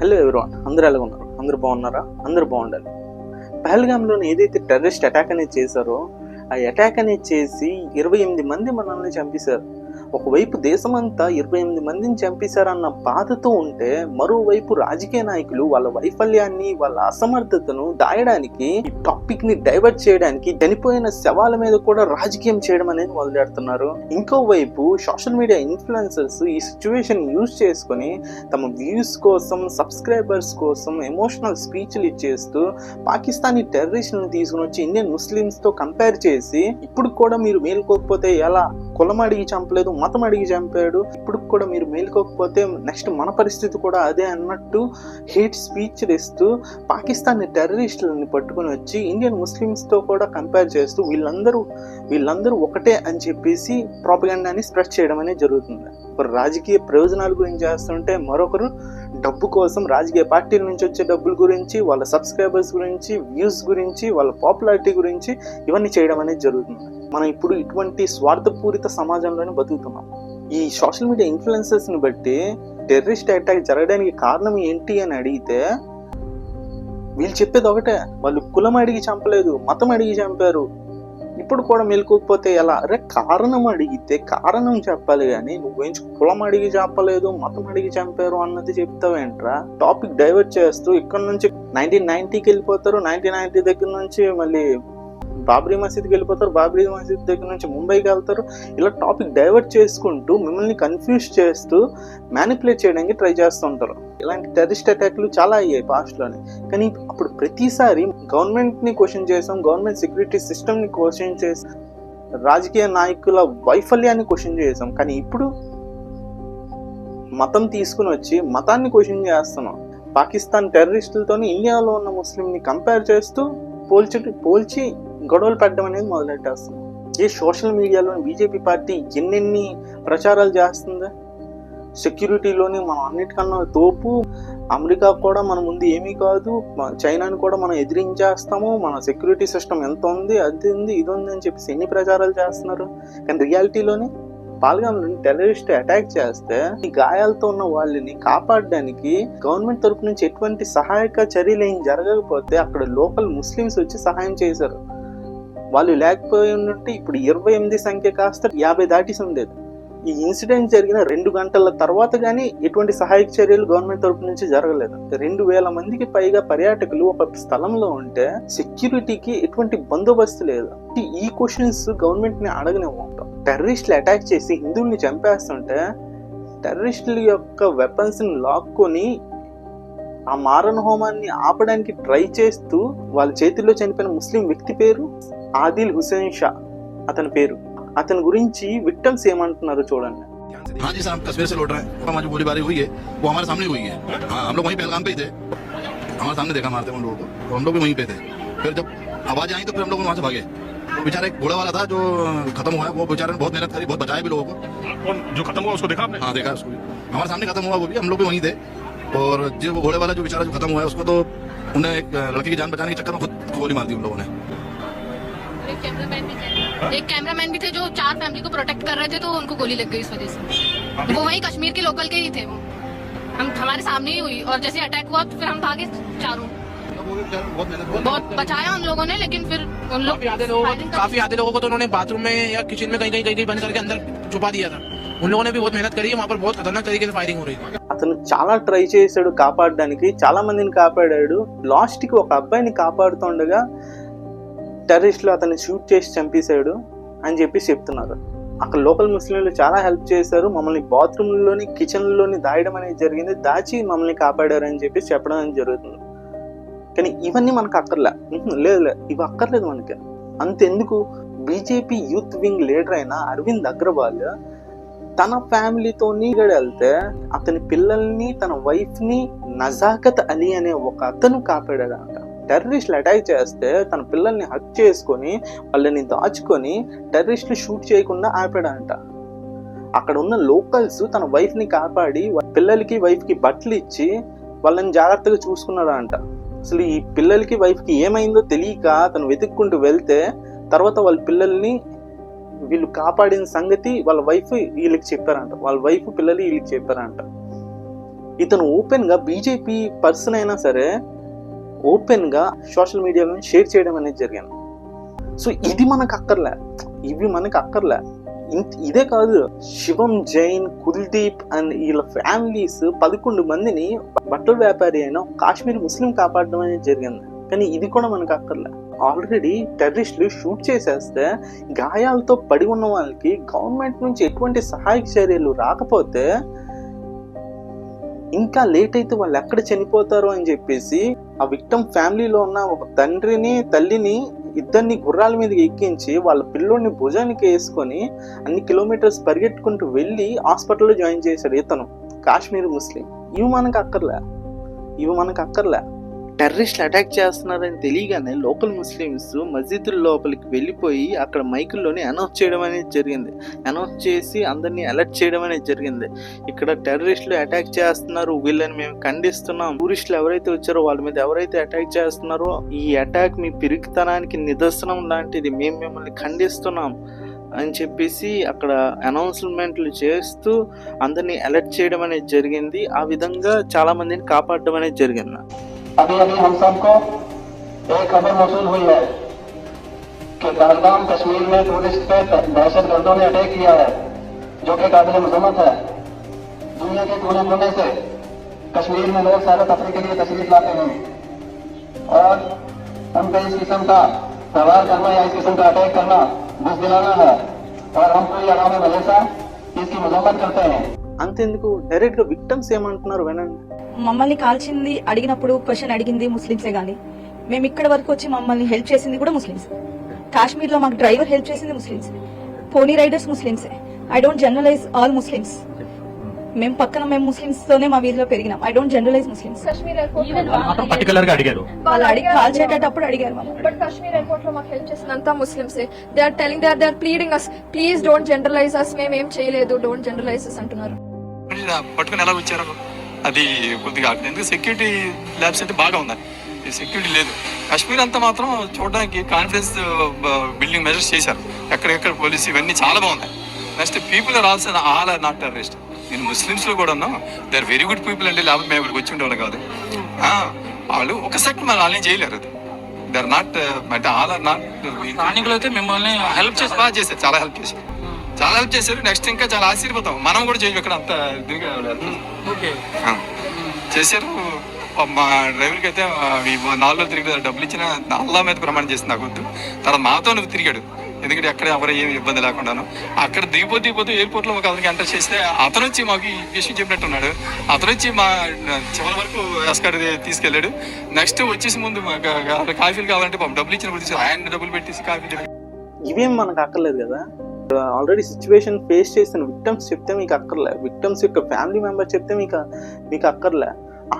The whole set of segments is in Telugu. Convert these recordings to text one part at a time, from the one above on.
హలో ఎవరీవన్, అందరూ ఎలా ఉన్నారు? అందరూ బాగున్నారా? అందరూ బాగుండాలి. పహల్గామ్లోని ఏదైతే టెర్రరిస్ట్ అటాక్ అనేది చేశారో ఆ అటాక్ అనేది చేసి 28 మంది మనల్ని చంపేశారు. ఒకవైపు దేశమంతా 28 మందిని చంపేశారన్న బాధతో ఉంటే, మరోవైపు రాజకీయ నాయకులు వాళ్ళ వైఫల్యాన్ని, వాళ్ళ అసమర్థతను దాయడానికి, ఈ టాపిక్ ని డైవర్ట్ చేయడానికి చనిపోయిన శవాల మీద కూడా రాజకీయం చేయడం అనేది మొదలెడుతున్నారు. ఇంకోవైపు సోషల్ మీడియా ఇన్ఫ్లుయెన్సర్స్ ఈ సిచ్యువేషన్ యూజ్ చేసుకొని తమ వ్యూస్ కోసం, సబ్స్క్రైబర్స్ కోసం ఎమోషనల్ స్పీచ్లు ఇచ్చేస్తూ పాకిస్తానీ టెర్రరిస్టులను తీసుకుని వచ్చి ఇండియన్ ముస్లిమ్స్ తో కంపేర్ చేసి, ఇప్పుడు కూడా మీరు మేలుకోకపోతే ఎలా, కులం అడిగి చంపలేదు, మతం అడిగి చంపాడు, ఇప్పుడు కూడా మీరు మేలుకోకపోతే నెక్స్ట్ మన పరిస్థితి కూడా అదే అన్నట్టు హేట్ స్పీచ్ ఇస్తూ పాకిస్తాన్ టెర్రరిస్టులని పట్టుకుని వచ్చి ఇండియన్ ముస్లిమ్స్ తో కూడా కంపేర్ చేస్తూ వీళ్ళందరూ ఒకటే అని చెప్పేసి ప్రాపగండాని స్ప్రెడ్ చేయడం అనేది జరుగుతుంది. ఒకరు రాజకీయ ప్రయోజనాల గురించి చేస్తుంటే, మరొకరు డబ్బు కోసం రాజకీయ పార్టీల నుంచి వచ్చే డబ్బుల గురించి, వాళ్ళ సబ్స్క్రైబర్స్ గురించి, వ్యూస్ గురించి, వాళ్ళ పాపులారిటీ గురించి ఇవన్నీ చేయడం అనేది జరుగుతుంది. మనం ఇప్పుడు ఇటువంటి స్వార్థపూరిత సమాజంలోనే బతుకుతున్నాం. ఈ సోషల్ మీడియా ఇన్ఫ్లుయెన్సర్స్ ని బట్టి టెర్రరిస్ట్ అటాక్ జరగడానికి కారణం ఏంటి అని అడిగితే వీళ్ళు చెప్పేది ఒకటే, వాళ్ళు కులం అడిగి చంపలేదు, మతం అడిగి చంపారు, ఇప్పుడు కూడా మెలుకోకపోతే ఎలా. అరే, కారణం అడిగితే కారణం చెప్పాలి కానీ నువ్వేంచి కులం అడిగి చంపలేదు, మతం అడిగి చంపారు అన్నది చెప్తావేంట్రా? టాపిక్ డైవర్ట్ చేస్తూ ఇక్కడ నుంచి 1990కి వెళ్ళిపోతారు, 1990 దగ్గర నుంచి మళ్ళీ బాబ్రీ మసీద్కి వెళ్ళిపోతారు, బాబ్రీ మసీద్ దగ్గర నుంచి ముంబైకి వెళ్తారు. ఇలా టాపిక్ డైవర్ట్ చేసుకుంటూ మిమ్మల్ని కన్ఫ్యూజ్ చేస్తూ మ్యానిపులేట్ చేయడానికి ట్రై చేస్తుంటారు. ఇలాంటి టెర్రరిస్ట్ అటాక్లు చాలా అయ్యాయి పాస్ట్లోనే. కానీ అప్పుడు ప్రతిసారి గవర్నమెంట్ని క్వశ్చన్ చేసాం, గవర్నమెంట్ సెక్యూరిటీ సిస్టమ్ని క్వశ్చన్ చేసాం, రాజకీయ నాయకుల వైఫల్యాన్ని క్వశ్చన్ చేసాం. కానీ ఇప్పుడు మతం తీసుకుని వచ్చి మతాన్ని క్వశ్చన్ చేస్తున్నాం. పాకిస్తాన్ టెర్రరిస్టులతోని ఇండియాలో ఉన్న ముస్లింని కంపేర్ చేస్తూ పోల్చి గొడవలు పెట్టడం అనేది మొదలెట్టేస్తుంది. ఈ సోషల్ మీడియాలో బీజేపీ పార్టీ ఎన్నెన్ని ప్రచారాలు చేస్తుంది. సెక్యూరిటీలోని మనం అన్నిటికన్నా తోపు, అమెరికా కూడా మన ముందు ఏమీ కాదు, చైనాని కూడా మనం ఎదిరించేస్తాము, మన సెక్యూరిటీ సిస్టమ్ ఎంత ఉంది, అది ఉంది, ఇది ఉంది అని చెప్పేసి ఎన్ని ప్రచారాలు చేస్తున్నారు. కానీ రియాలిటీలోని పాల్గామ్లోని టెర్రరిస్ట్ అటాక్ చేస్తే ఈ గాయాలతో ఉన్న వాళ్ళని కాపాడడానికి గవర్నమెంట్ తరపు నుంచి ఎటువంటి సహాయక చర్యలు ఏం జరగకపోతే అక్కడ లోకల్ ముస్లిమ్స్ వచ్చి సహాయం చేశారు. వాళ్ళు లేకపోయి ఉంటే ఇప్పుడు 28 సంఖ్య కాస్త 50 దాటిసి ఉండేది. ఈ ఇన్సిడెంట్ జరిగిన 2 గంటల తర్వాత కానీ ఎటువంటి సహాయక చర్యలు గవర్నమెంట్ తరపు నుంచి జరగలేదు. 2000 మందికి పైగా పర్యాటకులు ఒక స్థలంలో ఉంటే సెక్యూరిటీకి ఎటువంటి బందోబస్తు లేదు. ఈ క్వశ్చన్స్ గవర్నమెంట్ ని అడగనివ్వటం. టెర్రరిస్టులు అటాక్ చేసి హిందువుల్ని చంపేస్తుంటే టెర్రరిస్టుల యొక్క వెపన్స్ ని లాక్కొని ఆ మారణ హోమాన్ని ఆపడానికి ట్రై చేస్తూ వాళ్ళ చేతిలో చనిపోయిన ముస్లిం వ్యక్తి పేరు ఆదిల్ హుసేన్ షా అతని పేరు. అతని గురించి విక్టిమ్స్ ఏమంటున్నారో చూడండి. हाँ जी साहब, कश्मीर से लौट रहे हैं, हमारी जो गोलीबारी हुई है वो हमारे सामने हुई है। हाँ, हम लोग वहीं पहलगाम पे ही थे, हमारे सामने देखा मारते उन लोगों को, तो हम लोग भी वहीं पे थे। फिर जब आवाज आई तो फिर हम लोग वहाँ से भागे। तो बेचारा एक घोड़ा वाला था जो खत्म हुआ, वो बेचारे ने बहुत मेहनत करी, बहुत बचाया भी लोगों को। कौन जो खत्म हुआ उसको देखा आपने? हाँ, देखा उसको, हमारे सामने खत्म हुआ वो भी, हम लोग भी वहीं थे। और जो वो घोड़े वाला जो बेचारा जो खत्म हुआ है उसको तो उन्हें एक लड़की की जान बचाने के चक्कर में खुद गोली मार दी उन लोगों ने। एक कैमरामैन भी थे जो 4 फैमिली को प्रोटेक्ट कर रहे थे, तो उनको गोली लग गई इस वजह से। वो वहीं कश्मीर के लोकल के ही थे, वो हमारे सामने ही हुई और जैसे अटैक हुआ तो फिर हम भागे चारों। बहुत बचाया उन लोगों ने, लेकिन फिर उन लोग काफी आधे लोगों को तो उन्होंने बाथरूम में या किचन में कहीं बंद करके अंदर छुपा दिया था। उन लोगों ने भी बहुत मेहनत करी है, वहाँ पर बहुत खतरनाक तरीके से फायरिंग हो रही थी। అతను చాలా ట్రై చేశాడు కాపాడడానికి, చాలా మందిని కాపాడాడు. లాస్ట్ కి ఒక అబ్బాయిని కాపాడుతుండగా టెర్రరిస్టులు అతన్ని షూట్ చేసి చంపేశాడు అని చెప్పి చెప్తున్నారు. అక్కడ లోకల్ ముస్లింలు చాలా హెల్ప్ చేశారు, మమ్మల్ని బాత్రూమ్లోని కిచెన్లోని దాయడం అనేది జరిగింది, దాచి మమ్మల్ని కాపాడారు అని చెప్పి చెప్పడం అనేది జరుగుతుంది. కానీ ఇవన్నీ మనకు అక్కర్లే, లేదు ఇవి అక్కర్లేదు మనకి. అంతెందుకు, బీజేపీ యూత్ వింగ్ లీడర్ అయిన అరవింద్ అగ్రవాల్ తన ఫ్యామిలీతోని వెళ్తే అతని పిల్లల్ని, తన వైఫ్ ని నజాకత్ అలీ అనే ఒక అతను కాపాడాడంట. టెర్రరిస్టులు అటాక్ చేస్తే తన పిల్లల్ని హక్ చేసుకొని వాళ్ళని దాచుకొని టెర్రరిస్టులు షూట్ చేయకుండా ఆపాడంట. అక్కడ ఉన్న లోకల్స్ తన వైఫ్ ని కాపాడి పిల్లలకి, వైఫ్ కి బట్టలు ఇచ్చి వాళ్ళని జాగ్రత్తగా చూసుకున్నాడంట. అసలు ఈ పిల్లలకి, వైఫ్ కి ఏమైందో తెలియక తను వెతుక్కుంటూ వెళ్తే తర్వాత వాళ్ళ పిల్లల్ని వీళ్ళు కాపాడిన సంగతి వాళ్ళ వైఫ్ వీళ్ళకి చెప్పారంట, వాళ్ళ వైఫ్ పిల్లలు వీళ్ళకి చెప్పారంట. ఇతను ఓపెన్గా బీజేపీ పర్సన్ అయినా సరే ఓపెన్గా సోషల్ మీడియాలో షేర్ చేయడం అనేది జరిగింది. సో ఇది మనకు అక్కర్లే, ఇవి మనకు అక్కర్లే. ఇదే కాదు, శివం జైన్, కుల్దీప్ అండ్ వీళ్ళ ఫ్యామిలీస్ 11 మందిని బట్టల వ్యాపారి అయిన కాశ్మీర్ ముస్లిం కాపాడడం అనేది జరిగింది. కానీ ఇది కూడా మనకు అక్కర్లే. ఆల్రెడీ టెర్రరిస్టులు షూట్ చేసేస్తే గాయాలతో పడి ఉన్న వాళ్ళకి గవర్నమెంట్ నుంచి ఎటువంటి సహాయక చర్యలు రాకపోతే ఇంకా లేట్ అయితే వాళ్ళు ఎక్కడ చనిపోతారు అని చెప్పేసి ఆ విక్టమ్ ఫ్యామిలీలో ఉన్న ఒక తండ్రిని తల్లిని ఇద్దరిని గుర్రాల మీద ఎక్కించి వాళ్ళ పిల్లోడిని భుజానికి వేసుకొని అన్ని కిలోమీటర్స్ పరిగెట్టుకుంటూ వెళ్ళి హాస్పిటల్లో జాయిన్ చేశాడు ఇతను, కాశ్మీర్ ముస్లిం. ఇవి మనకు అక్కర్లే. టెర్రరిస్టులు అటాక్ చేస్తున్నారని తెలియగానే లోకల్ ముస్లిమ్స్ మస్జిదుల లోపలికి వెళ్ళిపోయి అక్కడ మైకుల్లోనే అనౌన్స్ చేయడం అనేది జరిగింది. అనౌన్స్ చేసి అందరినీ అలర్ట్ చేయడం అనేది జరిగింది. ఇక్కడ టెర్రరిస్టులు అటాక్ చేస్తున్నారు, వీళ్ళని మేము ఖండిస్తున్నాం. టూరిస్టులు ఎవరైతే వచ్చారో వాళ్ళ మీద ఎవరైతే అటాక్ చేస్తున్నారో ఈ అటాక్ మీ పిరికితనానికి నిదర్శనం లాంటిది, మేము మిమ్మల్ని ఖండిస్తున్నాం అని చెప్పేసి అక్కడ అనౌన్స్మెంట్లు చేస్తూ అందరినీ అలర్ట్ చేయడం అనేది జరిగింది. ఆ విధంగా చాలా మందిని కాపాడడం అనేది జరిగింది. अभी हम सबको एक खबर मौसूल हुई है कि पहलगाम कश्मीर में टूरिस्ट पे दहशतगर्दों ने अटैक किया है, जो कि काबिल मजम्मत है। दुनिया के कोने कोने से कश्मीर में लोग सैर तफरीह के लिए तशरीफ लाते हैं और हम पे इस किस्म का प्रहार करना या इस किस्म का अटैक करना बुज़दिलाना है और हम पूरी आवाम वजह इसकी मजम्मत करते हैं. అంతెందుకు, డైరెక్ట్ గా విక్టమ్స్ ఏమంటున్నారు వినండి. మమ్మల్ని కాల్చింది అడిగినప్పుడు క్వశ్చన్ అడిగింది ముస్లింసే గానీ మేము ఇక్కడ వరకు వచ్చి మమ్మల్ని హెల్ప్ చేసింది కూడా ముస్లిమ్స్. కాశ్మీర్ లో మాకు డ్రైవర్ హెల్ప్ చేసింది ముస్లిమ్స్, పోనీ రైడర్స్ ముస్లిమ్సే. I don't generalise all Muslims. మేము ముస్లిమ్స్ తోనే మా వీధిలో పెరిగినాం. I don't generalise Muslims. Particular గా అడిగారు, వాళ్ళు కాల్ చేసేటప్పుడు అడిగారు మమ్మల్ని. బట్ కాశ్మీర్ ఎయిర్పోర్ట్ లో మాకు హెల్ప్ చేసినంత ముస్లిమ్సే. They are telling they are pleading us, please don't generalise us, మేము ఏం చేయలేదు, డోంట్ జనరలైజ్ అస్ అంటున్నారు. పట్టుకుని ఎలా వచ్చారు అది కొద్దిగా ఎందుకు సెక్యూరిటీ ల్యాబ్స్ అయితే బాగా ఉన్నాయి, సెక్యూరిటీ లేదు. కాశ్మీర్ అంతా మాత్రం చూడడానికి కాన్ఫిడెన్స్ బిల్డింగ్ మెజర్స్ చేశారు, ఎక్కడెక్కడ పోలీసు ఇవన్నీ చాలా బాగున్నాయి. Next people are also all are not terrorist. నేను ముస్లిమ్స్ లో కూడా ఉన్నాను, they are very good people అండి, లేకపోతే మేము ఇక్కడికి వచ్చి ఉండేవాళ్ళు కాదు. వాళ్ళు ఒక సెకండ్ మనం వాళ్ళని చేయలేరు. అది దే ఆర్ నాట్ అంటే ఆల్ ఆర్ నాట్. అయితే మిమ్మల్ని హెల్ప్ చేసి బాగా చేశారు, చాలా హెల్ప్ చేశారు. నెక్స్ట్ ఇంకా చాలా ఆశీర్వాదం మనం కూడా చేయము ఇక్కడ అంత చేశారు. మా డ్రైవర్కి అయితే 4 రోజులు తిరిగి డబ్బులు ఇచ్చిన అల్లా మీద ప్రమాణం చేసింది నాకు వద్దు. తర్వాత మాతో నువ్వు తిరిగాడు, ఎందుకంటే ఎక్కడ ఎవరు ఏమి ఇబ్బంది లేకుండాను. అక్కడ దిగిపోతే ఎయిర్పోర్ట్ లో మాకు అతనికి ఎంటర్ చేస్తే అతను వచ్చి మాకు ఈ విషయం చెప్పినట్టున్నాడు. అతను వచ్చి మా చివరి వరకు ఎస్కార్ట్ తీసుకెళ్ళాడు. నెక్స్ట్ వచ్చేసి ముందు కాఫీలు కావాలంటే డబ్బులు ఇచ్చిన ఆయన డబ్బులు పెట్టేసి కాఫీ. ఇవేం మనకు అక్కర్లేదు కదా. ఆల్రెడీ సిచ్యువేషన్ ఫేస్ చేసిన విక్టమ్స్ చెప్తే మీకు అక్కర్లే, విక్టమ్స్ యొక్క ఫ్యామిలీ మెంబర్ చెప్తే మీకు అక్కర్లే.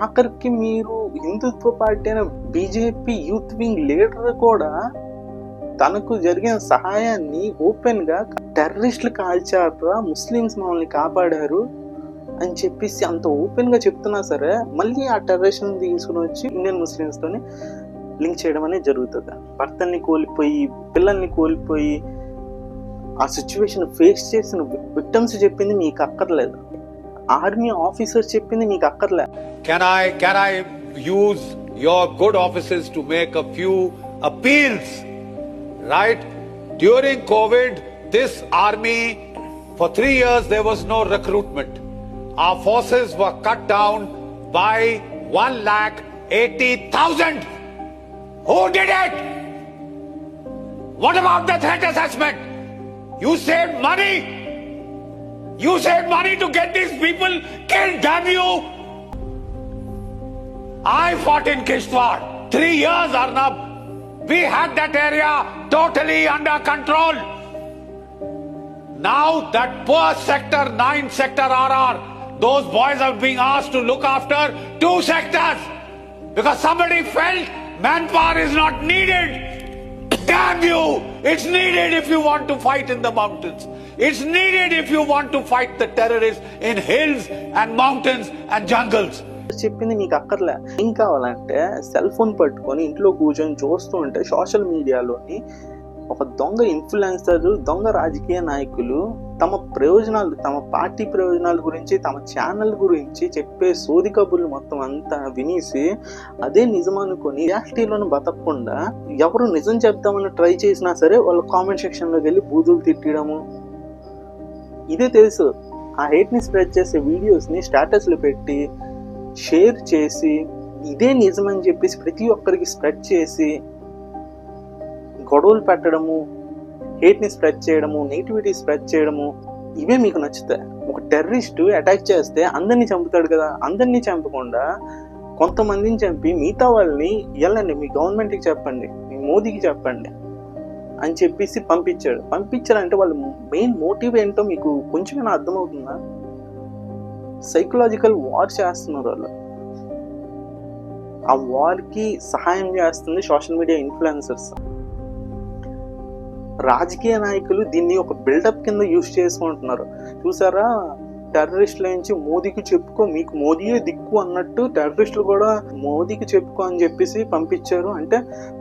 ఆఖరికి మీరు హిందుత్వ పార్టీ అయిన బీజేపీ యూత్ వింగ్ లీడర్ కూడా తనకు జరిగిన సహాయాన్ని ఓపెన్ గా టెర్రరిస్టులు కాల్చారా, ముస్లిమ్స్ మమ్మల్ని కాపాడారు అని చెప్పేసి అంత ఓపెన్ గా చెప్తున్నా సరే మళ్ళీ ఆ టెర్రరిస్ట్ని తీసుకుని వచ్చి ఇండియన్ ముస్లిమ్స్ తోని లింక్ చేయడం అనేది జరుగుతుంది. భర్తల్ని కోల్పోయి పిల్లల్ని కోల్పోయి ఆ సిచ్యువేషన్ ఫేస్ చేసిన విక్టమ్స్ చెప్పింది మీకు అక్కర్లేదు, ఆర్మీ ఆఫీసర్స్ చెప్పింది మీకు అక్కర్లేదు. Can I use your good offices to make a few appeals? Right? During COVID, this army, for 3 years there was no recruitment. Our forces were cut down by 1,80,000. Who did it? What about the threat assessment? You saved money. You saved money to get these people killed, damn you. I fought in Kishtwar. 3 years, Arnab. We had that area totally under control. Now that poor sector 9 sector RR, those boys are being asked to look after 2 sectors because somebody felt manpower is not needed. Damn you! It's needed if you want to fight in the mountains. It's needed if you want to fight the terrorists in hills and mountains and jungles. చెప్పింది మీకు అక్కర్లే. ఏం కావాలంటే సెల్ ఫోన్ పట్టుకొని ఇంట్లో కూర్చొని చూస్తూ ఉంటే సోషల్ మీడియాలోని ఒక దొంగ ఇన్ఫ్లుయెన్సర్, దొంగ రాజకీయ నాయకులు తమ ప్రయోజనాలు, తమ పార్టీ ప్రయోజనాల గురించి, తమ ఛానల్ గురించి చెప్పే సోది కబుర్లు మొత్తం అంతా వినేసి అదే నిజం అనుకొని రియాలిటీలోని బతకకుండా ఎవరు నిజం చెప్తామని ట్రై చేసినా సరే వాళ్ళ కామెంట్ సెక్షన్లోకి వెళ్ళి బూతులు తిట్టడము. ఇదే తెలుసు. ఆ హేట్ని స్ప్రెడ్ చేసే వీడియోస్ని స్టేటస్లు పెట్టి షేర్ చేసి ఇదే నిజమని చెప్పేసి ప్రతి ఒక్కరికి స్ప్రెడ్ చేసి గొడవలు పెట్టడము, హేట్ని స్ప్రెడ్ చేయడము, నెగిటివిటీ స్ప్రెడ్ చేయడము, ఇవే మీకు నచ్చుతాయి. ఒక టెర్రరిస్టు అటాక్ చేస్తే అందరినీ చంపుతాడు కదా, అందరినీ చంపకుండా కొంతమందిని చంపి మిగతా వాళ్ళని వెళ్ళండి మీ గవర్నమెంట్కి చెప్పండి, మీ మోదీకి చెప్పండి అని చెప్పేసి పంపించారంటే వాళ్ళ మెయిన్ మోటివ్ ఏంటో మీకు కొంచెమైనా అర్థమవుతుందా? సైకలాజికల్ వార్ చేస్తున్నారు వాళ్ళు. ఆ వార్కి సహాయం చేస్తుంది సోషల్ మీడియా ఇన్ఫ్లుయెన్సర్స్. రాజకీయ నాయకులు దీన్ని ఒక బిల్డప్ కింద యూజ్ చేసుకుంటున్నారు. చూసారా, టెర్రరిస్టుల నుంచి మోదీకి చెప్పుకో, మీకు మోదీయే దిక్కు అన్నట్టు టెర్రరిస్టులు కూడా మోదీకి చెప్పుకో అని చెప్పేసి పంపించారు. అంటే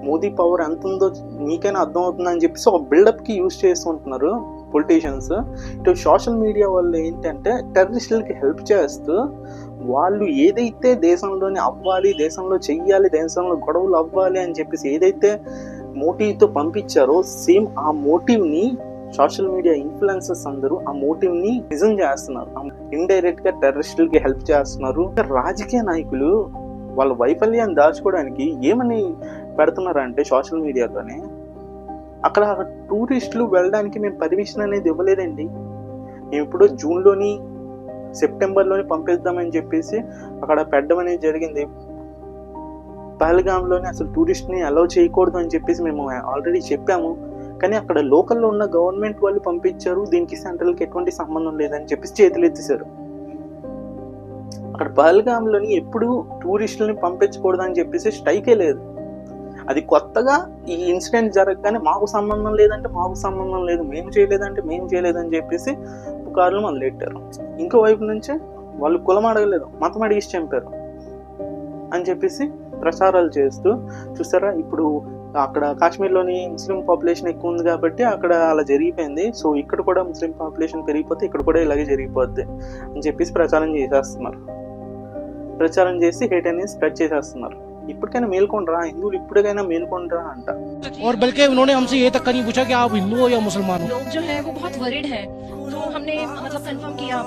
మోదీ పవర్ ఎంత ఉందో మీకైనా అర్థం అవుతుందని చెప్పేసి ఒక బిల్డప్కి యూజ్ చేసుకుంటున్నారు పొలిటీషియన్స్. ఇటు సోషల్ మీడియా వాళ్ళు ఏంటంటే టెర్రరిస్టులకి హెల్ప్ చేస్తూ వాళ్ళు ఏదైతే దేశంలోనే అవ్వాలి, దేశంలో చెయ్యాలి, దేశంలో గొడవలు అవ్వాలి అని చెప్పేసి ఏదైతే మోటివ్తో పంపించారో సేమ్ ఆ మోటివ్ని సోషల్ మీడియా ఇన్ఫ్లుయెన్సర్స్ అందరూ ఆ మోటివ్ని నిజం చేస్తున్నారు. ఇండైరెక్ట్గా టెర్రరిస్టులకి హెల్ప్ చేస్తున్నారు. రాజకీయ నాయకులు వాళ్ళ వైఫల్యాన్ని దాచుకోవడానికి ఏమని పెడుతున్నారంటే సోషల్ మీడియాలోనే అక్కడ టూరిస్టులు వెళ్ళడానికి మేము పర్మిషన్ అనేది ఇవ్వలేదండి, మేము ఇప్పుడు జూన్లోని సెప్టెంబర్లోని పంపిద్దామని చెప్పేసి అక్కడ పెట్టడం అనేది జరిగింది. పహల్గామ్లోనే అసలు టూరిస్ట్ని అలౌ చేయకూడదు అని చెప్పేసి మేము ఆల్రెడీ చెప్పాము. కానీ అక్కడ లోకల్లో ఉన్న గవర్నమెంట్ వాళ్ళు పంపించారు, దీనికి సెంట్రల్కి ఎటువంటి సంబంధం లేదని చెప్పేసి చేతులు ఎత్తేసారు. అక్కడ పహల్గామ్లోని ఎప్పుడు టూరిస్టులని పంపించకూడదు అని చెప్పేసి స్ట్రైకే లేదు. అది కొత్తగా ఈ ఇన్సిడెంట్ జరగగానే మాకు సంబంధం లేదంటే మాకు సంబంధం లేదు, మేము చేయలేదంటే మేము చేయలేదని చెప్పేసి పుకార్లు మొదలెట్టారు. ఇంకో వైపు నుంచి వాళ్ళు కులం అడగలేదు, మతం అడిగేసి చంపారు అని చెప్పేసి ప్రచారాలు చేస్తూ చూస్తారా. ఇప్పుడు అక్కడ కాశ్మీర్లోని ముస్లిం పాపులేషన్ ఎక్కువ ఉంది కాబట్టి అక్కడ అలా జరిగిపోయింది, సో ఇక్కడ కూడా ముస్లిం పాపులేషన్ పెరిగిపోతే ఇక్కడ కూడా ఇలాగే జరిగిపోద్ది అని చెప్పేసి ప్రచారం చేసేస్తున్నారు. ప్రచారం చేసి హేట్ అనేది స్ప్రెడ్ చేసేస్తున్నారు. ఇప్పటికైనా మేల్కొండ్రా, హిందువులు ఇప్పటికైనా మేల్కొండ్రా అంట. और बल्कि उन्होंने हमसे ये तक नहीं पूछा कि आप हिंदू हो या मुसलमान हो. लोग जो है वो बहुत वरीड है, तो हमने मतलब कंफर्म किया,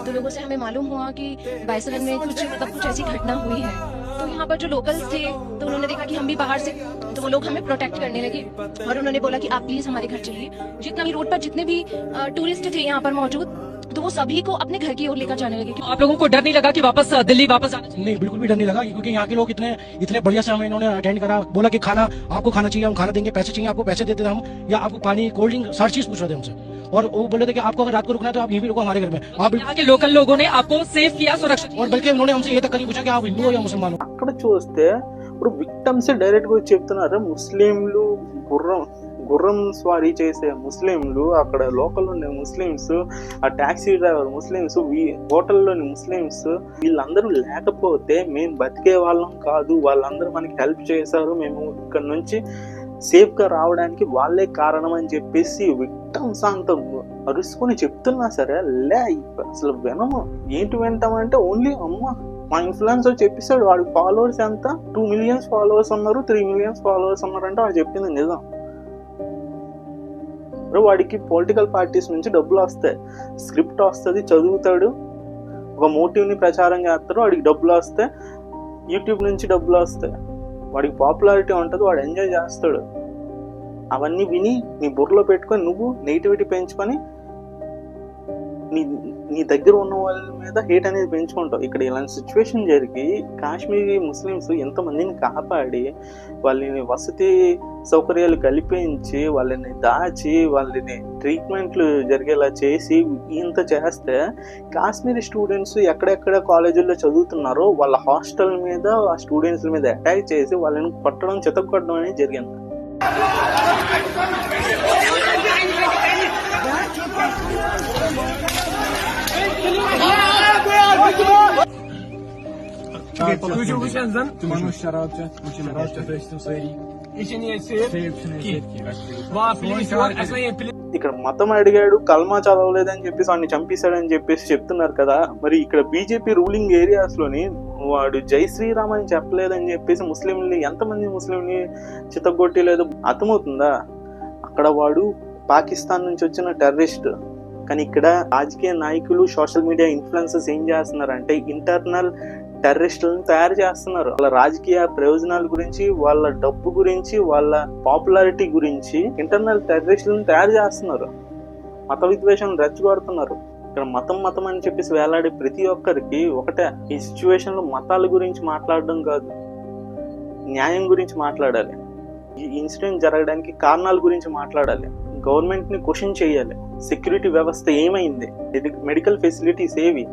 तो लोगों से हमें मालूम हुआ कि बाइसरन में कुछ ऐसी घटना हुई है. तो यहाँ पर जो लोकल्स थे तो उन्होंने देखा कि हम भी बाहर से, तो वो लोग हमें प्रोटेक्ट करने लगे और उन्होंने बोला कि आप प्लीज हमारे घर चलिए. जितना भी रोड पर जितने भी टूरिस्ट थे यहाँ पर मौजूद, तो वो सभी को अपने घर की ओर लेकर जाने लगे. आप लोगों को डर नहीं लगा कि वापस दिल्ली वापस आना? नहीं, बिल्कुल भी डर नहीं लगा, क्योंकि यहाँ के लोग इतने बढ़िया से हमें इन्होंने अटेंड करा. बोला कि खाना आपको खाना चाहिए, हम खाना देंगे, पैसे चाहिए आपको पैसे देते थे हम, या आपको पानी कोल्ड ड्रिंक हर चीज पूछ रहे थे हमसे. और वो बोल रहे थे कि आपको अगर रात को रुकना है तो आप यहीं भी रुको हमारे घर में. आप यहाँ के लोकल लोगों ने आपको सेफ किया, सुरक्षित, और बल्कि उन्होंने हमसे ये तक नहीं पूछा कि आप हिंदू हो या मुसलमान हो. అక్కడ చూస్తే ఇప్పుడు విక్టమ్స్ డైరెక్ట్ గా చెప్తున్నారు, ముస్లింలు గుర్రం స్వారీ చేసే ముస్లింలు, అక్కడ లోకల్ ఉండే ముస్లిమ్స్, ఆ టాక్సీ డ్రైవర్ ముస్లిమ్స్, హోటల్లోని ముస్లిమ్స్, వీళ్ళందరూ లేకపోతే మేము బతికే వాళ్ళం కాదు, వాళ్ళందరూ మనకి హెల్ప్ చేశారు, మేము ఇక్కడ నుంచి సేఫ్ గా రావడానికి వాళ్ళే కారణం అని చెప్పేసి విక్టమ్స్ అంత అరుసుకొని చెప్తున్నా సరే అసలు వినము. ఏంటి వింటామంటే ఓన్లీ అమ్మ మా ఇన్ఫ్లుయెన్సర్ చెప్పేశాడు, వాడికి ఫాలోవర్స్ ఎంత 2 million ఫాలోవర్స్ ఉన్నారు, 3 million ఫాలోవర్స్ ఉన్నారంటే వాడు చెప్పింది నిజం. వాడికి పొలిటికల్ పార్టీస్ నుంచి డబ్బులు వస్తాయి, స్క్రిప్ట్ వస్తుంది, చదువుతాడు, ఒక మోటివ్ని ప్రచారం చేస్తాడు, వాడికి డబ్బులు వస్తాయి, యూట్యూబ్ నుంచి డబ్బులు వస్తాయి, వాడికి పాపులారిటీ ఉంటుంది, వాడు ఎంజాయ్ చేస్తాడు. అవన్నీ విని నీ బుర్రలో పెట్టుకొని నువ్వు నెగిటివిటీ పెంచుకొని నీ దగ్గర ఉన్న వాళ్ళ మీద హేట్ అనేది పెంచుకుంటావు. ఇక్కడ ఇలాంటి సిచ్యువేషన్ జరిగి కాశ్మీరీ ముస్లిమ్స్ ఎంతమందిని కాపాడి వాళ్ళని వసతి సౌకర్యాలు కల్పించి వాళ్ళని దాచి వాళ్ళని ట్రీట్మెంట్లు జరిగేలా చేసి ఇంత చేస్తే కాశ్మీరీ స్టూడెంట్స్ ఎక్కడెక్కడ కాలేజీల్లో చదువుతున్నారో వాళ్ళ హాస్టల్ మీద ఆ స్టూడెంట్స్ మీద అటాక్ చేసి వాళ్ళని కొట్టడం చితక్కొట్టడం అనేది జరిగింది. ఇక్కడ మతం అడిగాడు, కల్మా చదవలేదని చెప్పేసి వాడిని చంపేశాడని చెప్పేసి చెప్తున్నారు కదా. మరి ఇక్కడ బీజేపీ రూలింగ్ ఏరియాస్ లోని వాడు జై శ్రీరామ్ అని చెప్పలేదని చెప్పేసి ముస్లింని ఎంతమంది ముస్లింని చితగొట్టలేదు అర్థమవుతుందా? అక్కడ వాడు పాకిస్తాన్ నుంచి వచ్చిన టెర్రరిస్ట్. కానీ ఇక్కడ రాజకీయ నాయకులు, సోషల్ మీడియా ఇన్ఫ్లుయెన్సర్స్ ఏం చేస్తున్నారంటే ఇంటర్నల్ టెర్రరిస్టులను తయారు చేస్తున్నారు. వాళ్ళ రాజకీయ ప్రయోజనాల గురించి, వాళ్ళ డబ్బు గురించి, వాళ్ళ పాపులారిటీ గురించి ఇంటర్నల్ టెర్రరిస్టులను తయారు చేస్తున్నారు. మత విద్వేషం రెచ్చగొడుతున్నారు. ఇక్కడ మతం అని చెప్పేసి వేలాడే ప్రతి ఒక్కరికి ఒకటే, ఈ సిచ్యువేషన్ లో మతాల గురించి మాట్లాడడం కాదు, న్యాయం గురించి మాట్లాడాలి. ఈ ఇన్సిడెంట్ జరగడానికి కారణాల గురించి మాట్లాడాలి. గవర్నమెంట్ ని క్వశ్చన్ చేయాలి. సెక్యూరిటీ వ్యవస్థ ఏమైంది? మెడికల్ ఫెసిలిటీస్ ఏవి?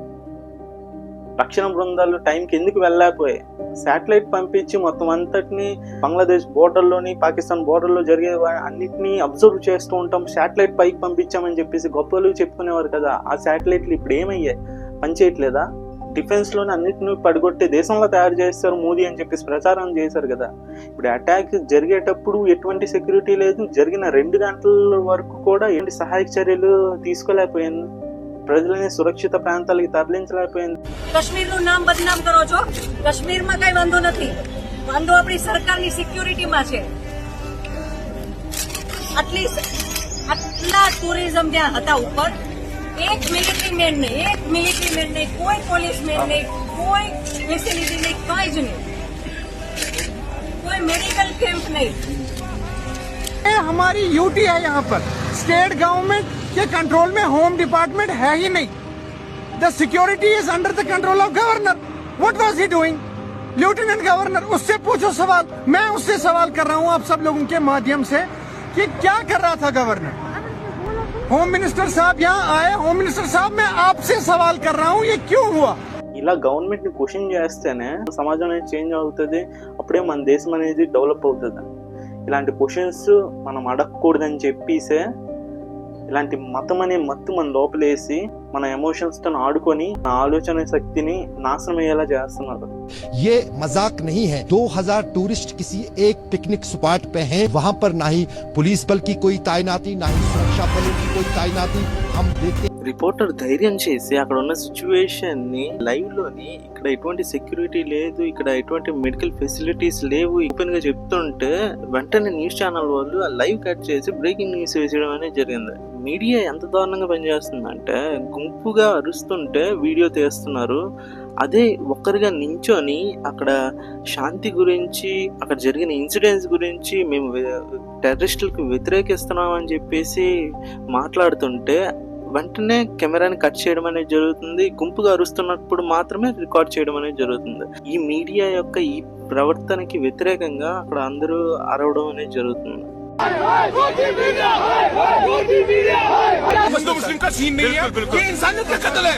రక్షణ బృందాలు టైంకి ఎందుకు వెళ్ళలేకపోయాయి? శాటిలైట్ పంపించి మొత్తం అంతటిని బంగ్లాదేశ్ బోర్డర్లోని, పాకిస్తాన్ బోర్డర్లో జరిగే అన్నిటినీ అబ్జర్వ్ చేస్తూ ఉంటాం. శాటిలైట్ పైకి పంపించామని చెప్పేసి గొప్పలు చెప్పుకునేవారు కదా. ఆ శాటిలైట్లు ఇప్పుడు ఏమయ్యాయి? పనిచేయట్లేదా? డిఫెన్స్ లోనే అన్నిటిని పడిగొట్టే దేశంలో తయారు చేస్తారు మోదీ అని చెప్పేసి ప్రచారం చేశారు కదా. ఇప్పుడు అటాక్ జరిగేటప్పుడు ఎటువంటి సెక్యూరిటీ లేదు. జరిగిన 2 గంటల వరకు కూడా ఏంటి సహాయక చర్యలు తీసుకోలేకపోయింది. ప్రజలని సురక్షిత ప్రాంతాలకి తరలించలేకపోయింది. કાશ્મીર નું નામ બદનામ કરો છો. કાશ્મીર માં કઈ વાંધો નથી. વાંધો આપણી સરકારની સિક્યુરિટી માં છે. આટલા ટુરિઝમ ત્યાં હતા ઉપર. એક મિલિટરી મેન નહીં, કોઈ પોલીસ મેન નહીં, કોઈ ફેસિલિટી નહીં, કાંઈ જ નહીં, કોઈ મેડિકલ કેમ્પ नहीं. हमारी यूटी है यहाँ पर. स्टेट गवर्नमेंट के कंट्रोल में होम डिपार्टमेंट है ही नहीं. The security is under the control of governor. What was he doing? Lieutenant governor, उससे पूछो सवाल. मैं उससे सवाल कर रहा हूँ आप सब लोगों के माध्यम से कि क्या कर रहा था गवर्नर. होम मिनिस्टर साहब यहाँ आए. होम मिनिस्टर साहब, मैं आपसे सवाल कर रहा हूँ, ये क्यों हुआ? ఇలా గవర్నమెంట్ ని క్వశ్చన్ చేస్తేనే సమాజం అనేది చేంజ్ అవుతుంది. అప్పుడే మన దేశం అనేది డెవలప్ అవుతుంది. ఇలాంటి క్వశ్చన్స్ మనం అడగకూడదని చెప్పేసే ఇలాంటి మతం అనే మత్తు మన లోపలేసి మన ఎమోషన్స్ తో ఆడుకొని నా ఆలోచన శక్తిని నాశనం అయ్యేలా చేస్తున్నారు. ये मजाक नहीं है. 2000 टूरिस्ट किसी एक पिकनिक स्पॉट पे हैं. वहाँ पर ना ही पुलिस बल की कोई तैनाती, ना ही सुरक्षा बलों की कोई तैनाती हम देखते. రిపోర్టర్ ధైర్యం చేసి అక్కడ ఉన్న సిచ్యువేషన్ ని లైవ్ లోని ఇక్కడ ఎటువంటి సెక్యూరిటీ లేదు, ఇక్కడ ఎటువంటి మెడికల్ ఫెసిలిటీస్ లేవు ఓపెన్ గా చెప్తుంటే వెంటనే న్యూస్ ఛానల్ వాళ్ళు ఆ లైవ్ కట్ చేసి బ్రేకింగ్ న్యూస్ వేసేయడం అనేది జరిగింది. మీడియా ఎంత దారుణంగా పనిచేస్తుందంటే గుంపుగా అరుస్తుంటే వీడియో తీస్తున్నారు. అదే ఒక్కరిగా నించొని అక్కడ శాంతి గురించి, అక్కడ జరిగిన ఇన్సిడెంట్స్ గురించి మేము టెర్రరిస్టులకు వ్యతిరేకిస్తున్నాం అని చెప్పేసి మాట్లాడుతుంటే వెంటనే కెమెరాని కట్ చేయడం అనేది జరుగుతుంది. గుంపుగా అరుస్తున్నప్పుడు మాత్రమే రికార్డ్ చేయడం అనేది జరుగుతుంది. ఈ మీడియా యొక్క ఈ ప్రవర్తనకి వ్యతిరేకంగా అక్కడ అందరూ అరవడం అనేది జరుగుతుంది. हिंदू मुस्लिम का सीन नहीं है, ये इंसानियत का कत्ल है.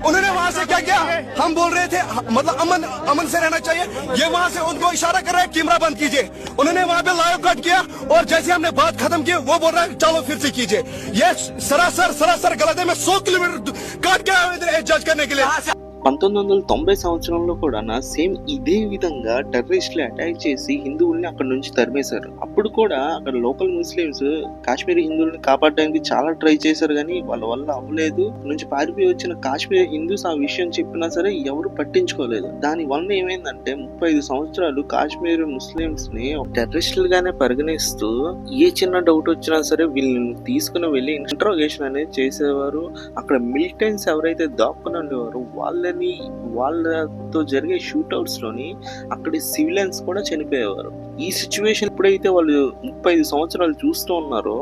उन्होंने वहाँ से क्या किया? हम बोल रहे थे मतलब अमन से रहना चाहिए. ये वहाँ से उनको इशारा कर रहे हैं कैमरा बंद कीजिए. उन्होंने वहाँ पे लाइव कट किया और जैसे हमने बात खत्म की वो बोल रहा है चलो फिर से कीजिए. ये सरासर गलत है. मैं 100 किलोमीटर काट के आया हूं इधर जज करने के लिए. 1990 సంవత్సరంలో కూడా సేమ్ ఇదే విధంగా టెర్రరిస్టులు అటాక్ చేసి హిందువుల్ని అక్కడ నుంచి తరిమేశారు. అప్పుడు కూడా అక్కడ లోకల్ ముస్లిమ్స్ కాశ్మీరీ హిందువుల్ని కాపాడడానికి చాలా ట్రై చేశారు, కానీ వాళ్ళ వల్ల అవ్వలేదు. నుంచి పారిపోయి వచ్చిన కాశ్మీరీ హిందూస్ ఆ విషయం చెప్పినా సరే ఎవరు పట్టించుకోలేదు. దాని వల్ల ఏమైందంటే 35 సంవత్సరాలు కాశ్మీరీ ముస్లిమ్స్ ని టెర్రరిస్టులుగానే పరిగణిస్తూ ఏ చిన్న డౌట్ వచ్చినా సరే వీళ్ళని తీసుకుని వెళ్ళి ఇంట్రోగేషన్ అనేది చేసేవారు. అక్కడ మిలిటెంట్స్ ఎవరైతే దాక్కుని ఉండేవారు వాళ్ళతో జరిగే షూట్అవుట్స్ లోని అక్కడి సివిలియన్స్ కూడా చనిపోయేవారు. ఈ సిచ్యువేషన్ ఎప్పుడైతే వాళ్ళు 35 సంవత్సరాలు చూస్తూ ఉన్నారో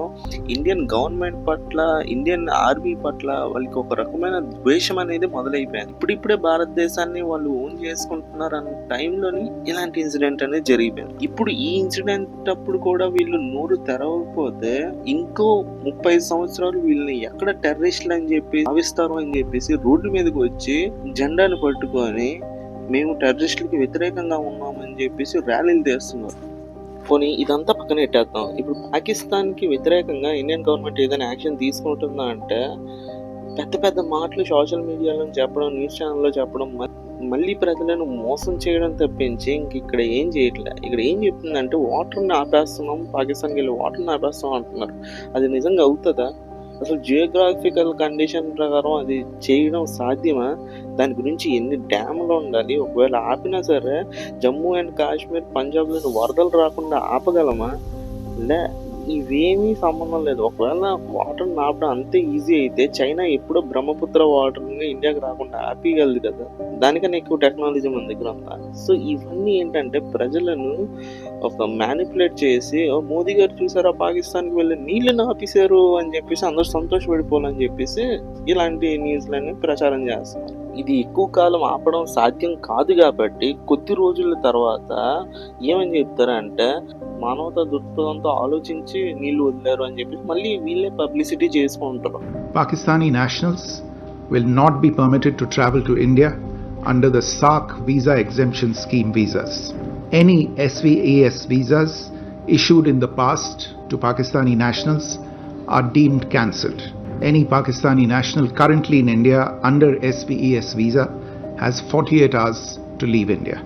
ఇండియన్ గవర్నమెంట్ పట్ల, ఇండియన్ ఆర్మీ పట్ల వాళ్ళకి ఒక రకమైన ద్వేషం అనేది మొదలైపోయింది. ఇప్పుడిప్పుడే భారతదేశాన్ని వాళ్ళు ఓన్ చేసుకుంటున్నారు అన్న టైంలోని ఇలాంటి ఇన్సిడెంట్ అనేది జరిగిపోయింది. ఇప్పుడు ఈ ఇన్సిడెంట్ అప్పుడు కూడా వీళ్ళు నోరు తెరవకపోతే ఇంకో 35 సంవత్సరాలు వీళ్ళని ఎక్కడ టెర్రరిస్టులు అని చెప్పి భావిస్తారు అని చెప్పేసి రోడ్డు మీదకి వచ్చి జెండాను పట్టుకొని మేము టెర్రరిస్టులకి వ్యతిరేకంగా ఉన్నామని చెప్పేసి ర్యాలీలు తీస్తున్నారు. పోనీ ఇదంతా పక్కన పెట్టేద్దాం. ఇప్పుడు పాకిస్తాన్ కి వ్యతిరేకంగా ఇండియన్ గవర్నమెంట్ ఏదైనా యాక్షన్ తీసుకుంటుందా అంటే పెద్ద పెద్ద మాటలు సోషల్ మీడియాలో చెప్పడం, న్యూస్ ఛానల్లో చెప్పడం, మళ్ళీ ప్రజలను మోసం చేయడం తప్పించి ఇంక ఇక్కడ ఏం చేయట్లే. ఇక్కడ ఏం చెప్తుందంటే వాటర్ని ఆపేస్తున్నాం, పాకిస్తాన్కి వెళ్ళి వాటర్ని ఆపేస్తాం అంటున్నారు. అది నిజంగా అవుతుందా? అసలు జియోగ్రాఫికల్ కండిషన్ ప్రకారం అది చేయడం సాధ్యమా? దాని గురించి ఎన్ని డ్యాములు ఉండాలి? ఒకవేళ ఆపినా సరే జమ్మూ అండ్ కాశ్మీర్, పంజాబ్లో వరదలు రాకుండా ఆపగలమా? ఇవేమీ సంబంధం లేదు. ఒకవేళ వాటర్ ఆపడం అంతే ఈజీ అయితే చైనా ఎప్పుడో బ్రహ్మపుత్ర వాటర్ని ఇండియాకి రాకుండా ఆపేయగలదు కదా. దానికన్నా ఎక్కువ టెక్నాలజీ మన దగ్గర ఉందా? సో ఇవన్నీ ఏంటంటే ప్రజలను ఒక మ్యానిపులేట్ చేసి, మోదీ గారు చూసారా పాకిస్తాన్కి వెళ్ళి నీళ్ళని ఆపేశారు అని చెప్పేసి అందరూ సంతోషపడిపోవాలని చెప్పేసి ఇలాంటి న్యూస్లన్నీ ప్రచారం చేస్తున్నారు. ఇది ఎక్కువ కాలం ఆపడం సాధ్యం కాదు కాబట్టి కొద్ది రోజుల తర్వాత ఏమని చెప్తారంటే మానవతా దృక్పథంతో ఆలోచించి నీళ్లు వదిలేరు అని చెప్పి మళ్ళీ వీళ్ళే పబ్లిసిటీ చేసుకుంటారు. Pakistani nationals will not be permitted to travel to India under the SAARC visa exemption scheme visas. Any SVAS visas issued in the past to Pakistani nationals are deemed cancelled. Any Pakistani national currently in India under SVAS visa has 48 hours to leave India.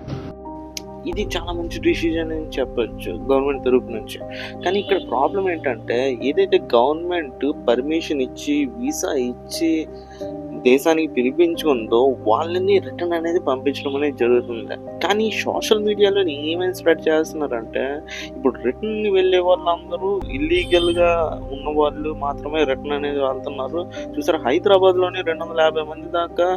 ఇది చాలా మంచి డిసిజన్ అని చెప్పొచ్చు గవర్నమెంట్ తరపు నుంచి. కానీ ఇక్కడ ప్రాబ్లం ఏంటంటే ఏదైతే గవర్నమెంట్ పర్మిషన్ ఇచ్చి వీసా ఇచ్చి దేశానికి పిలిపించుకుందో వాళ్ళని రిటర్న్ అనేది పంపించడం అనేది జరుగుతుంది. కానీ సోషల్ మీడియాలో ఏమైనా స్ప్రెడ్ చేస్తున్నారంటే ఇప్పుడు రిటర్న్ వెళ్ళే వాళ్ళందరూ ఇల్లీగల్గా ఉన్న వాళ్ళు మాత్రమే రిటర్న్ అనేది వెళ్తున్నారు. చూసారు హైదరాబాద్లోనే 250 మంది దాకా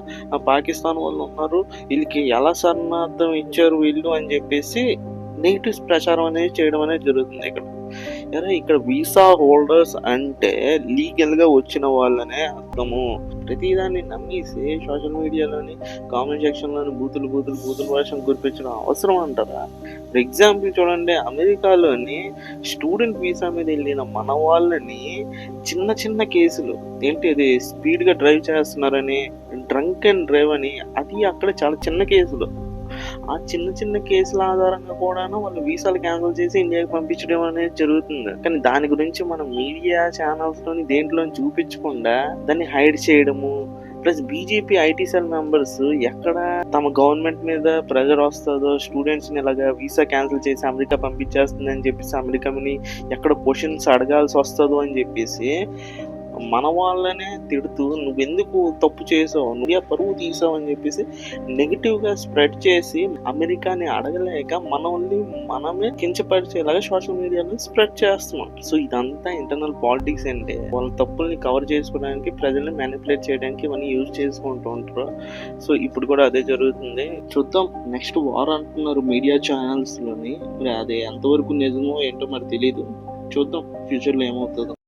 పాకిస్తాన్ వాళ్ళు ఉన్నారు. వీళ్ళకి ఎలా శరణార్థం ఇచ్చారు వీళ్ళు అని చెప్పేసి నెగిటివ్స్ ప్రచారం అనేది చేయడం అనేది జరుగుతుంది. ఇక్కడ వీసా హోల్డర్స్ అంటే లీగల్గా వచ్చిన వాళ్ళనే అర్థము. ప్రతిదాన్ని నమ్మేసి సోషల్ మీడియాలోని కామెంట్ సెక్షన్లోని బూతులు వర్షం కురిపించడం అవసరం అంటారా? ఫర్ ఎగ్జాంపుల్ చూడండి, అమెరికాలోని స్టూడెంట్ వీసా మీద వెళ్ళిన మన వాళ్ళని చిన్న కేసులు ఏంటి అది స్పీడ్గా డ్రైవ్ చేస్తున్నారని, డ్రంక్ అండ్ డ్రైవ్ అని, అది అక్కడ చాలా చిన్న కేసులు. ఆ చిన్న కేసుల ఆధారంగా కూడాను వాళ్ళు వీసాలు క్యాన్సిల్ చేసి ఇండియాకి పంపించడం అనేది జరుగుతుంది. కానీ దాని గురించి మనం మీడియా ఛానల్స్లోని దేంట్లోని చూపించకుండా దాన్ని హైడ్ చేయడము, plus BJP IT cell members ఎక్కడ తమ గవర్నమెంట్ మీద ప్రెజర్ వస్తుందో స్టూడెంట్స్ని ఇలాగా వీసా క్యాన్సిల్ చేసి అమెరికా పంపించేస్తుంది అని చెప్పేసి అమెరికాని ఎక్కడ క్వశ్చన్స్ అడగాల్సి వస్తుందో అని చెప్పేసి మన వాళ్ళనే తిడుతూ నువ్వెందుకు తప్పు చేసావు, నువ్వు పరువు తీసావు అని చెప్పేసి నెగిటివ్గా స్ప్రెడ్ చేసి అమెరికాని అడగలేక మనమే కించపరిచేలాగా సోషల్ మీడియాలో స్ప్రెడ్ చేస్తున్నాం. సో ఇదంతా ఇంటర్నల్ పాలిటిక్స్ అంటే వాళ్ళ తప్పుల్ని కవర్ చేసుకోవడానికి, ప్రజల్ని మ్యానిపులేట్ చేయడానికి ఇవన్నీ యూజ్ చేసుకుంటూ ఉంటారు. సో ఇప్పుడు కూడా అదే జరుగుతుంది. చూద్దాం, నెక్స్ట్ వార్ అంటున్నారు మీడియా ఛానల్స్లోని. అది ఎంతవరకు నిజమో ఏంటో మరి తెలీదు. చూద్దాం ఫ్యూచర్లో ఏమవుతుందో.